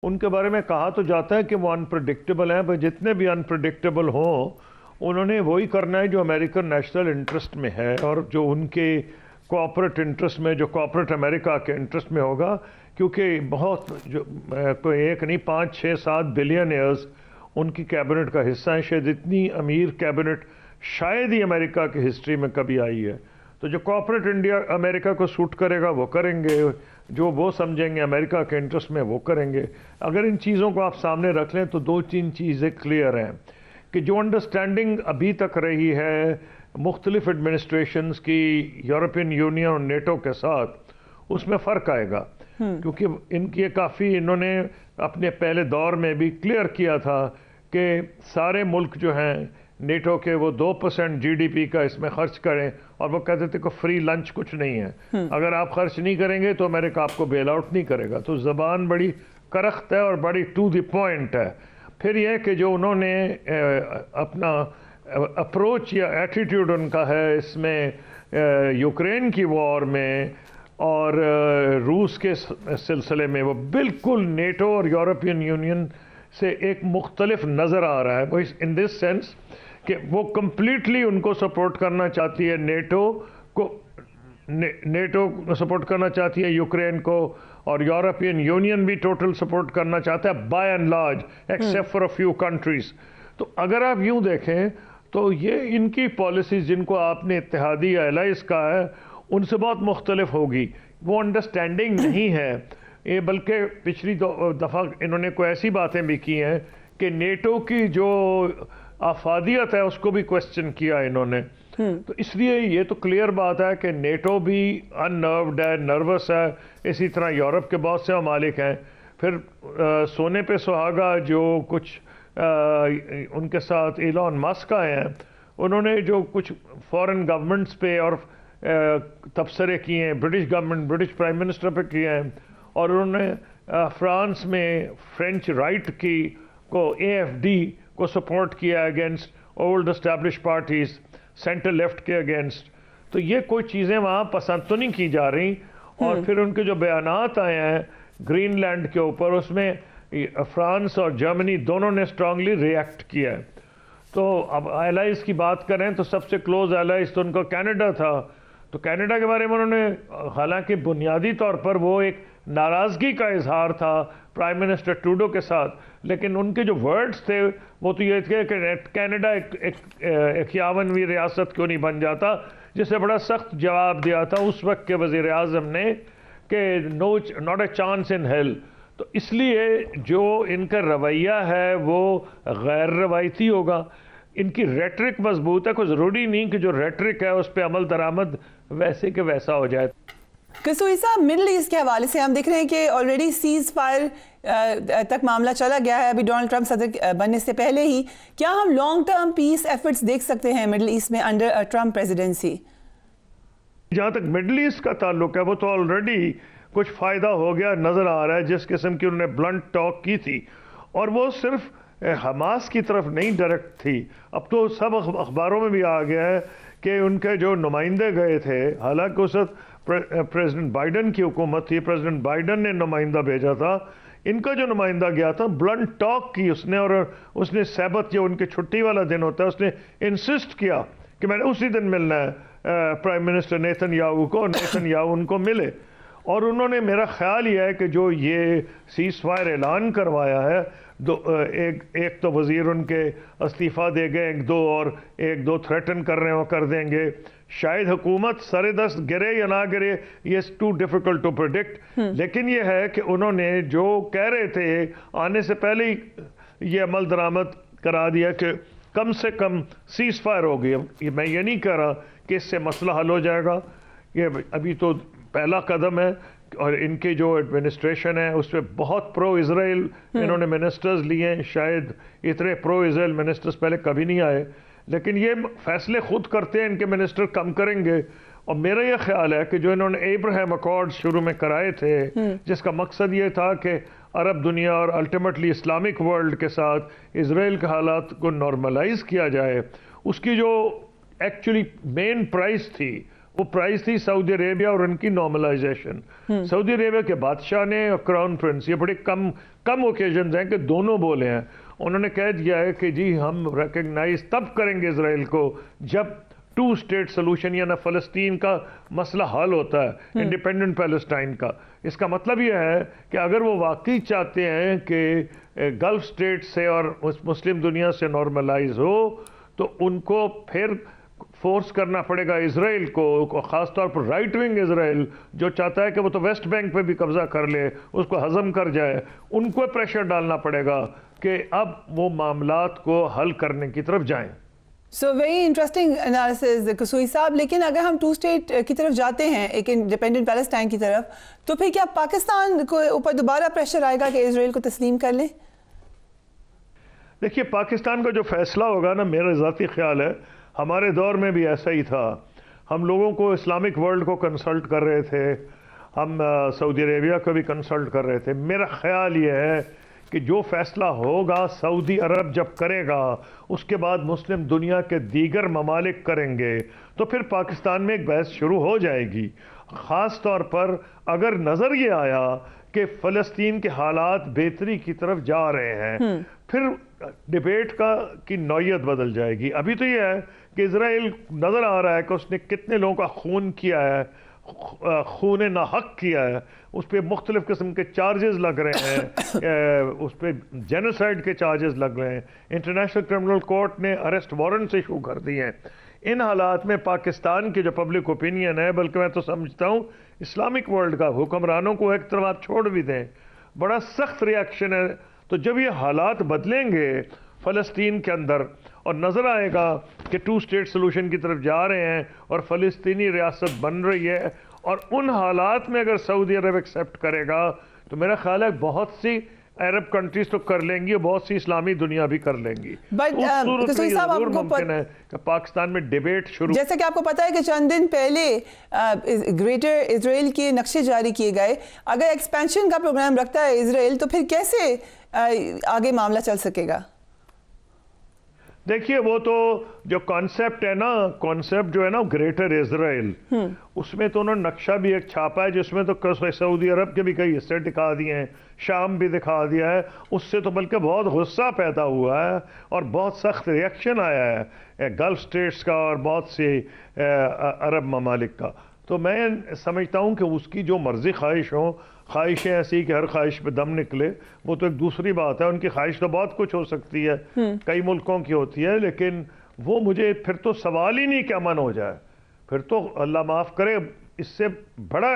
ان کے بارے میں کہا تو جاتا ہے کہ وہ انپریڈکٹیبل ہیں، پر جتنے بھی انپریڈکٹیبل ہوں انہوں نے وہی کرنا ہے جو امریکن نیشنل انٹرسٹ میں ہے، اور جو ان کے کوآپریٹ انٹرسٹ میں، جو کوآپریٹ امریکہ کے انٹرسٹ میں ہوگا، کیونکہ بہت جو کوئی ایک نہیں 5-6-7 بلینئرز ان کی کیبنٹ کا حصہ ہیں، شاید اتنی امیر کیبنٹ شاید ہی امریکہ کی ہسٹری میں کبھی آئی ہے۔ تو جو کوآپریٹ انڈیا امریکہ کو سوٹ کرے گا وہ کریں گے، جو وہ سمجھیں گے امریکہ کے انٹرسٹ میں وہ کریں گے۔ اگر ان چیزوں کو آپ سامنے رکھ لیں تو 2-3 چیزیں کلیئر ہیں کہ جو انڈرسٹینڈنگ ابھی تک رہی ہے مختلف ایڈمنسٹریشنز کی یورپین یونین اور نیٹو کے ساتھ، اس میں فرق آئے گا، کیونکہ ان کی کافی انہوں نے اپنے پہلے دور میں بھی کلیئر کیا تھا کہ سارے ملک جو ہیں نیٹو کے وہ 2% جی ڈی پی کا اس میں خرچ کریں، اور وہ کہتے تھے کہ فری لنچ کچھ نہیں ہے، اگر آپ خرچ نہیں کریں گے تو امریکہ آپ کو بیل آؤٹ نہیں کرے گا۔ تو زبان بڑی کرخت ہے اور بڑی ٹو دی پوائنٹ ہے۔ پھر یہ کہ جو انہوں نے اپنا اپروچ یا ایٹیٹیوڈ ان کا ہے اس میں یوکرین کی وار میں اور روس کے سلسلے میں، وہ بالکل نیٹو اور یورپین یونین سے ایک مختلف نظر آ رہا ہے، وہ ان دس سینس کہ وہ کمپلیٹلی ان کو سپورٹ کرنا چاہتی ہے، نیٹو سپورٹ کرنا چاہتی ہے یوکرین کو، اور یورپین یونین بھی ٹوٹل سپورٹ کرنا چاہتا ہے by and large except for a few countries. تو اگر آپ یوں دیکھیں تو یہ ان کی پالیسیز جن کو آپ نے اتحادی یا الائز کہا ہے ان سے بہت مختلف ہوگی، وہ انڈرسٹینڈنگ نہیں ہے یہ، بلکہ پچھلی دفعہ انہوں نے کوئی ایسی باتیں بھی کی ہیں کہ نیٹو کی جو افادیت ہے اس کو بھی کوسچن کیا انہوں نے۔ تو اس لیے یہ تو کلیئر بات ہے کہ نیٹو بھی اننروڈ ہے، نروس ہے، اسی طرح یورپ کے بہت سے ممالک ہیں۔ پھر سونے پہ سہاگا جو کچھ ان کے ساتھ ایلون مسک آئے ہیں، انہوں نے جو کچھ فورن گورنمنٹس پہ اور تبصرے کیے ہیں، British government British prime minister پہ کیے ہیں، اور انہوں نے فرانس میں فرینچ رائٹ کی کو اے ایف ڈی کو سپورٹ کیا against old establish parties, centre left کے اگینسٹ۔ تو یہ کوئی چیزیں وہاں پسند تو نہیں کی جا رہی۔ اور پھر ان کے جو بیانات آئے ہیں گرین لینڈ کے اوپر، اس میں فرانس اور جرمنی دونوں نے اسٹرانگلی ریئیکٹ کیا ہے۔ تو اب الائز کی بات کریں تو سب سے کلوز الائز تو ان کا کینیڈا تھا، تو کینیڈا کے بارے میں انہوں نے حالانکہ بنیادی طور پر وہ ایک ناراضگی کا اظہار تھا پرائم منسٹر ٹروڈو کے ساتھ، لیکن ان کے جو ورڈز تھے وہ تو یہ تھے کہ کینیڈا ایک 51ویں ریاست کیوں نہیں بن جاتا، جسے بڑا سخت جواب دیا تھا اس وقت کے وزیر اعظم نے کہ not a chance in hell. تو اس لیے جو ان کا رویہ ہے وہ غیر روایتی ہوگا، ان کی ریٹرک مضبوط ہے، کوئی ضروری نہیں کہ جو ریٹرک ہے اس پہ عمل درآمد ویسے کہ ویسا ہو جائے۔ قصوری صاحب، مڈل ایسٹ کے حوالے سے ہم دیکھ رہے ہیں کہ آلریڈی سیز فائر تک معاملہ چلا گیا ہے ابھی ڈونلڈ ٹرمپ صدر بننے سے پہلے ہی۔ کیا ہم لانگ ٹرم پیس ایفرٹس دیکھ سکتے ہیں مڈل ایسٹ میں انڈر ٹرمپ پریزیڈنسی؟ جہاں تک مڈل ایسٹ کا تعلق ہے وہ تو آلریڈی کچھ فائدہ ہو گیا نظر آ رہا ہے، جس قسم کی انہوں نے بلنٹ ٹاک کی تھی، اور وہ صرف حماس کی طرف نہیں ڈائریکٹ تھی، اب تو سب اخباروں میں بھی آ گیا ہے کہ ان کے جو نمائندے گئے تھے، حالانکہ اس وقت پریزیڈنٹ بائیڈن کی حکومت تھی، پریزیڈنٹ بائیڈن نے نمائندہ بھیجا تھا، ان کا جو نمائندہ گیا تھا بلنٹ ٹاک کی اس نے، اور اس نے سبت جو ان کے چھٹی والا دن ہوتا ہے اس نے انسسٹ کیا کہ میں نے اسی دن ملنا ہے پرائم منسٹر نیتن یاہو کو، اور نیتن یاہو ان کو ملے۔ اور انہوں نے، میرا خیال یہ ہے کہ جو یہ سیز فائر اعلان کروایا ہے، ایک تو وزیر ان کے استعفیٰ دے گئے، ایک دو تھریٹن کر رہے ہیں وہ کر دیں گے، شاید حکومت سر دست گرے یا نہ گرے، یہ ٹو ڈیفیکلٹ ٹو پریڈکٹ، لیکن یہ ہے کہ انہوں نے جو کہہ رہے تھے آنے سے پہلے ہی یہ عمل درآمد کرا دیا کہ کم سے کم سیز فائر ہو گئی۔ میں یہ نہیں کہہ رہا کہ اس سے مسئلہ حل ہو جائے گا، یہ ابھی تو پہلا قدم ہے، اور ان کی جو ایڈمنسٹریشن ہے اس پہ بہت پرو اسرائیل انہوں نے منسٹرز لیے ہیں، شاید اتنے پرو اسرائیل منسٹرز پہلے کبھی نہیں آئے، لیکن یہ فیصلے خود کرتے ہیں، ان کے منسٹر کم کریں گے۔ اور میرا یہ خیال ہے کہ جو انہوں نے ایبراہیم اکارڈ شروع میں کرائے تھے، جس کا مقصد یہ تھا کہ عرب دنیا اور الٹیمیٹلی اسلامک ورلڈ کے ساتھ اسرائیل کے حالات کو نارملائز کیا جائے، اس کی جو ایکچولی مین پرائز تھی وہ پرائز تھی سعودی عربیہ اور ان کی نارملائزیشن. سعودی عربیہ کے بادشاہ نے اور کراؤن پرنس، یہ بڑے کم اوکیزنز ہیں کہ دونوں بولے ہیں. انہوں نے کہہ دیا ہے کہ جی ہم ریکگنائز تب کریں گے اسرائیل کو جب 2 اسٹیٹ سلوشن یعنی فلسطین کا مسئلہ حل ہوتا ہے، انڈیپینڈنٹ پیلسٹائن کا. اس کا مطلب یہ ہے کہ اگر وہ واقعی چاہتے ہیں کہ گلف اسٹیٹ سے اور مسلم دنیا سے نارملائز ہو تو ان کو پھر فورس کرنا پڑے گا اسرائیل کو، خاص طور پر رائٹ ونگ اسرائیل جو چاہتا ہے کہ وہ تو ویسٹ بینک پہ بھی قبضہ کر لے، اس کو ہضم کر جائے. ان کو پریشر ڈالنا پڑے گا کہ اب وہ معاملات کو حل کرنے کی طرف جائیں. سو ویری انٹرسٹنگ انالیسز قصوئی صاحب. لیکن اگر ہم 2 اسٹیٹ کی طرف جاتے ہیں، ایک انڈیپینڈنٹ پیلسٹائن کی طرف، تو پھر کیا پاکستان کو اوپر دوبارہ پریشر آئے گا کہ اسرائیل کو تسلیم کر لیں؟ دیکھیے پاکستان کا جو فیصلہ ہوگا نا، میرا ذاتی خیال ہے ہمارے دور میں بھی ایسا ہی تھا. ہم لوگوں کو اسلامک ورلڈ کو کنسلٹ کر رہے تھے، ہم سعودی عربیہ کو بھی کنسلٹ کر رہے تھے. میرا خیال یہ ہے کہ جو فیصلہ ہوگا سعودی عرب جب کرے گا، اس کے بعد مسلم دنیا کے دیگر ممالک کریں گے، تو پھر پاکستان میں ایک بحث شروع ہو جائے گی. خاص طور پر اگر نظر یہ آیا کہ فلسطین کے حالات بہتری کی طرف جا رہے ہیں، پھر ڈیبیٹ کی نوعیت بدل جائے گی. ابھی تو یہ ہے کہ اسرائیل نظر آ رہا ہے کہ اس نے کتنے لوگوں کا خون کیا ہے، خون ناحق کیا ہے، اس پہ مختلف قسم کے چارجز لگ رہے ہیں، اس پہ جینوسائیڈ کے چارجز لگ رہے ہیں. انٹرنیشنل کرمنل کورٹ نے اریسٹ وارنٹس ایشو کر دی ہیں. ان حالات میں پاکستان کی جو پبلک اوپینین ہے، بلکہ میں تو سمجھتا ہوں اسلامک ورلڈ کا، حکمرانوں کو ایک طرف آپ چھوڑ بھی دیں، بڑا سخت ریاکشن ہے. تو جب یہ حالات بدلیں گے فلسطین کے اندر اور نظر آئے گا کہ 2 اسٹیٹ سلوشن کی طرف جا رہے ہیں اور فلسطینی ریاست بن رہی ہے، اور ان حالات میں اگر سعودی عرب ایکسیپٹ کرے گا تو میرا خیال ہے بہت سی عرب کنٹریز تو کر لیں گی اور بہت سی اسلامی دنیا بھی کر لیں گی. اس صورت میں ضرور ممکن ہے کہ پاکستان میں ڈیبیٹ شروع. جیسا کہ آپ کو پتا ہے کہ چند دن پہلے گریٹر اسرائیل کے نقشے جاری کیے گئے. اگر ایکسپینشن کا پروگرام رکھتا ہے اسرائیل تو پھر کیسے آگے معاملہ چل سکے گا؟ دیکھیے وہ تو جو کانسیپٹ ہے نا، کانسیپٹ جو ہے نا گریٹر اسرائیل، اس میں تو انہوں نے نقشہ بھی ایک چھاپا ہے جس میں تو سعودی عرب کے بھی کئی حصے دکھا دیے ہیں، شام بھی دکھا دیا ہے. اس سے تو بلکہ بہت غصہ پیدا ہوا ہے اور بہت سخت ریئیکشن آیا ہے گلف اسٹیٹس کا اور بہت سے عرب ممالک کا. تو میں سمجھتا ہوں کہ اس کی جو مرضی خواہشیں ایسی کہ ہر خواہش پہ دم نکلے، وہ تو ایک دوسری بات ہے. ان کی خواہش تو بہت کچھ ہو سکتی ہے، کئی ملکوں کی ہوتی ہے، لیکن وہ مجھے پھر تو سوال ہی نہیں کہ امن ہو جائے. پھر تو اللہ معاف کرے اس سے بڑا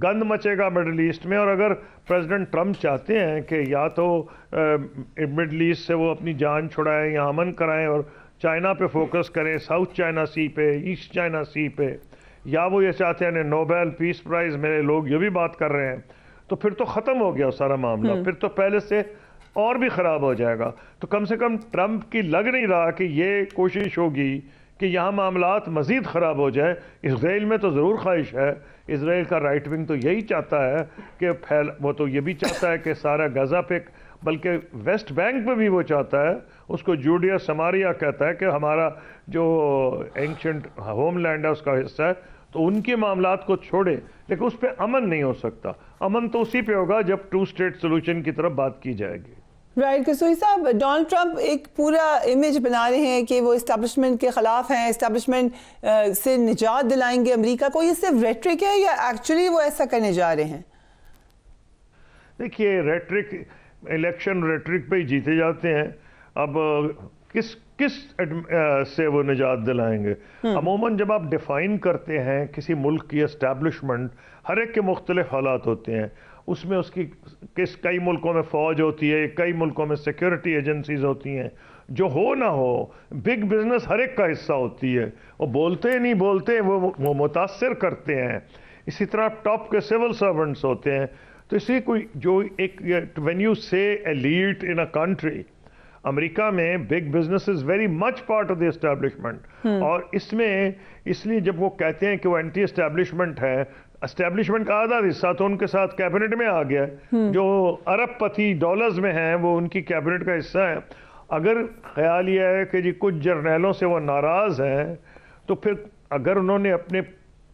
گند مچے گا مڈل ایسٹ میں. اور اگر پریزیڈنٹ ٹرمپ چاہتے ہیں کہ یا تو مڈل ایسٹ سے وہ اپنی جان چھڑائیں یا امن کرائیں اور چائنا پہ فوکس کریں، ساؤتھ چائنا سی پہ، ایسٹ چائنا سی پہ، یا وہ یہ چاہتے ہیں نوبیل پیس پرائز میرے لوگ یہ بھی بات کر رہے ہیں، تو پھر تو ختم ہو گیا سارا معاملہ. پھر تو پہلے سے اور بھی خراب ہو جائے گا. تو کم سے کم ٹرمپ کی لگ نہیں رہا کہ یہ کوشش ہوگی کہ یہاں معاملات مزید خراب ہو جائے. اسرائیل میں تو ضرور خواہش ہے، اسرائیل کا رائٹ ونگ تو یہی چاہتا ہے کہ وہ تو یہ بھی چاہتا ہے کہ سارا غزہ پہ، بلکہ ویسٹ بینک پہ بھی وہ چاہتا ہے، اس کو جوڈیا سماریا کہتا ہے کہ ہمارا جو اینشنٹ ہوم لینڈ ہے اس کا حصہ ہے. تو ان کے معاملات کو چھوڑے، لیکن اس پہ امن نہیں ہو سکتا. امن تو اسی پہ ہوگا جب 2 اسٹیٹ سلوشن کی طرف بات کی جائے گی. رائٹ. قصوئی صاحب، ڈونلڈ ٹرمپ ایک پورا امیج بنا رہے ہیں کہ وہ اسٹیبلشمنٹ کے خلاف ہیں، اسٹیبلشمنٹ سے نجات دلائیں گے امریکہ کو. یہ صرف ریٹرک ہے یا ایکچولی وہ ایسا کرنے جا رہے ہیں؟ دیکھیے ریٹرک، الیکشن ریٹرک پہ ہی جیتے جاتے ہیں. اب کس سے وہ نجات دلائیں گے؟ عموماً جب آپ ڈیفائن کرتے ہیں کسی ملک کی اسٹیبلشمنٹ، ہر ایک کے مختلف حالات ہوتے ہیں. اس میں اس کی کئی ملکوں میں فوج ہوتی ہے، کئی ملکوں میں سیکیورٹی ایجنسیز ہوتی ہیں. جو ہو نہ ہو، بگ بزنس ہر ایک کا حصہ ہوتی ہے. وہ بولتے نہیں بولتے، وہ متاثر کرتے ہیں. اسی طرح ٹاپ کے سول سرونٹس ہوتے ہیں. تو اسی کوئی جو ایک وین یو سے ایلیٹ ان اے کنٹری، امریکہ میں big business is very much part of the establishment. اور اس لیے جب وہ کہتے ہیں کہ وہ اینٹی اسٹیبلشمنٹ ہے، اسٹیبلشمنٹ کا آدھا حصہ تو ان کے ساتھ کیبنٹ میں آ گیا. جو ارب پتی ڈالرز میں ہیں وہ ان کی کیبنٹ کا حصہ ہے. اگر خیال یہ ہے کہ جی کچھ جرنیلوں سے وہ ناراض ہیں، تو پھر اگر انہوں نے اپنے